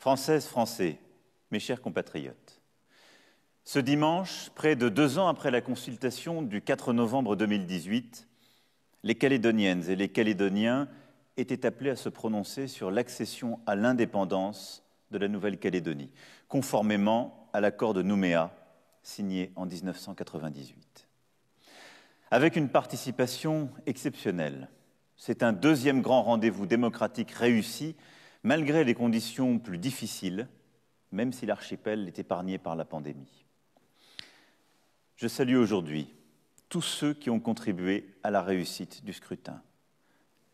Françaises, Français, mes chers compatriotes, ce dimanche, près de 2 ans après la consultation du 4 novembre 2018, les Calédoniennes et les Calédoniens étaient appelés à se prononcer sur l'accession à l'indépendance de la Nouvelle-Calédonie, conformément à l'accord de Nouméa, signé en 1998. Avec une participation exceptionnelle, c'est un deuxième grand rendez-vous démocratique réussi, malgré les conditions plus difficiles, même si l'archipel est épargné par la pandémie. Je salue aujourd'hui tous ceux qui ont contribué à la réussite du scrutin.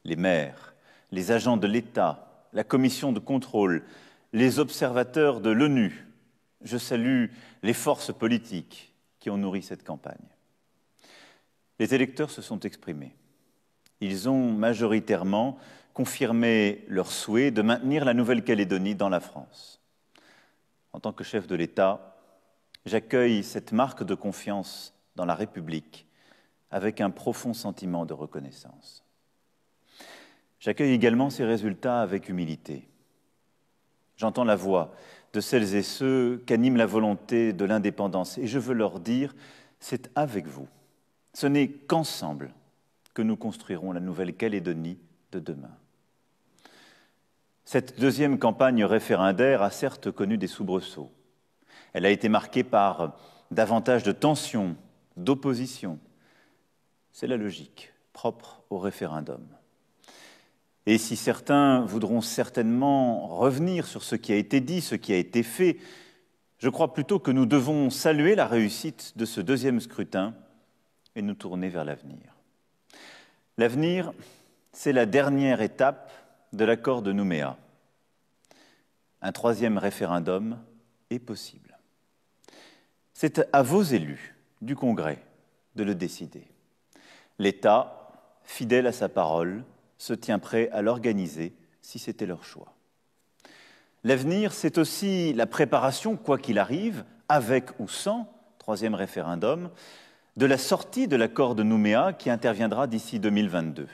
Les maires, les agents de l'État, la commission de contrôle, les observateurs de l'ONU. Je salue les forces politiques qui ont nourri cette campagne. Les électeurs se sont exprimés. Ils ont majoritairement confirmé leur souhait de maintenir la Nouvelle-Calédonie dans la France. En tant que chef de l'État, j'accueille cette marque de confiance dans la République avec un profond sentiment de reconnaissance. J'accueille également ces résultats avec humilité. J'entends la voix de celles et ceux qu'anime la volonté de l'indépendance et je veux leur dire, c'est avec vous. Ce n'est qu'ensemble que nous construirons la Nouvelle-Calédonie de demain. Cette deuxième campagne référendaire a certes connu des soubresauts. Elle a été marquée par davantage de tensions, d'opposition. C'est la logique propre au référendum. Et si certains voudront certainement revenir sur ce qui a été dit, ce qui a été fait, je crois plutôt que nous devons saluer la réussite de ce deuxième scrutin et nous tourner vers l'avenir. L'avenir, c'est la dernière étape de l'accord de Nouméa. Un troisième référendum est possible. C'est à vos élus du Congrès de le décider. L'État, fidèle à sa parole, se tient prêt à l'organiser si c'était leur choix. L'avenir, c'est aussi la préparation, quoi qu'il arrive, avec ou sans troisième référendum, de la sortie de l'accord de Nouméa qui interviendra d'ici 2022.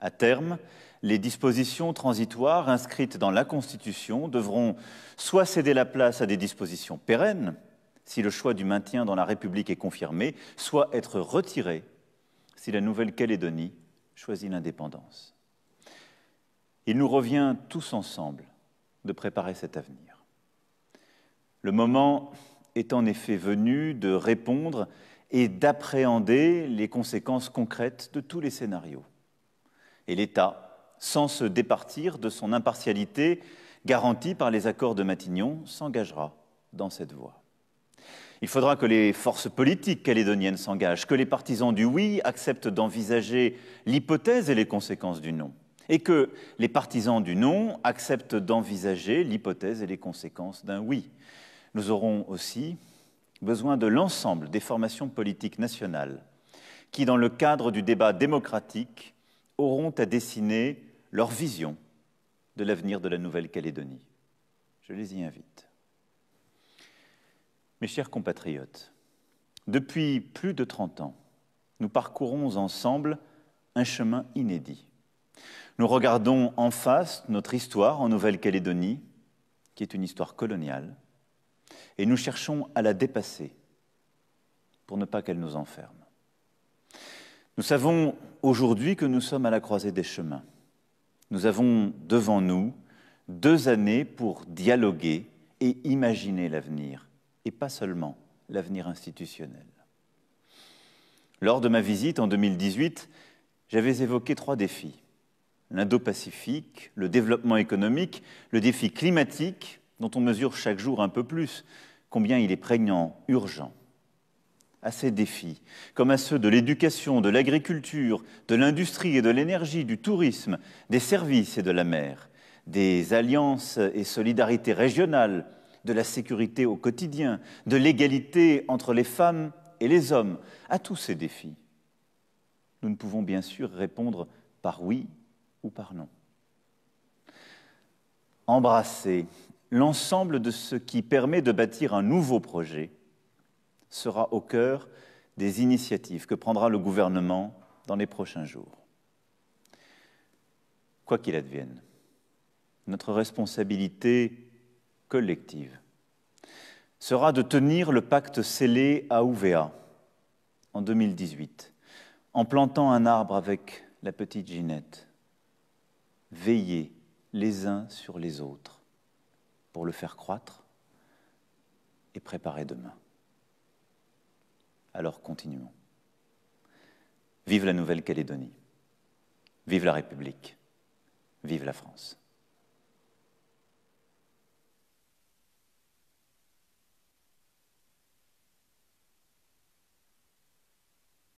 À terme, les dispositions transitoires inscrites dans la Constitution devront soit céder la place à des dispositions pérennes, si le choix du maintien dans la République est confirmé, soit être retirées si la Nouvelle-Calédonie choisit l'indépendance. Il nous revient tous ensemble de préparer cet avenir. Le moment est en effet venu de répondre et d'appréhender les conséquences concrètes de tous les scénarios. Et l'État, sans se départir de son impartialité garantie par les accords de Matignon, s'engagera dans cette voie. Il faudra que les forces politiques calédoniennes s'engagent, que les partisans du oui acceptent d'envisager l'hypothèse et les conséquences du non, et que les partisans du non acceptent d'envisager l'hypothèse et les conséquences d'un oui. Nous aurons aussi besoin de l'ensemble des formations politiques nationales qui, dans le cadre du débat démocratique, auront à dessiner leur vision de l'avenir de la Nouvelle-Calédonie. Je les y invite. Mes chers compatriotes, depuis plus de 30 ans, nous parcourons ensemble un chemin inédit. Nous regardons en face notre histoire en Nouvelle-Calédonie, qui est une histoire coloniale, et nous cherchons à la dépasser pour ne pas qu'elle nous enferme. Nous savons aujourd'hui que nous sommes à la croisée des chemins. Nous avons devant nous 2 années pour dialoguer et imaginer l'avenir, et pas seulement l'avenir institutionnel. Lors de ma visite en 2018, j'avais évoqué 3 défis. L'Indo-Pacifique, le développement économique, le défi climatique, dont on mesure chaque jour un peu plus combien il est prégnant, urgent. À ces défis, comme à ceux de l'éducation, de l'agriculture, de l'industrie et de l'énergie, du tourisme, des services et de la mer, des alliances et solidarités régionales, de la sécurité au quotidien, de l'égalité entre les femmes et les hommes, à tous ces défis, nous ne pouvons bien sûr répondre par oui ou par non. Embrasser l'ensemble de ce qui permet de bâtir un nouveau projet sera au cœur des initiatives que prendra le gouvernement dans les prochains jours. Quoi qu'il advienne, notre responsabilité collective sera de tenir le pacte scellé à Ouvéa en 2018, en plantant un arbre avec la petite Ginette. Veiller les uns sur les autres pour le faire croître et préparer demain. Alors continuons. Vive la Nouvelle-Calédonie. Vive la République. Vive la France.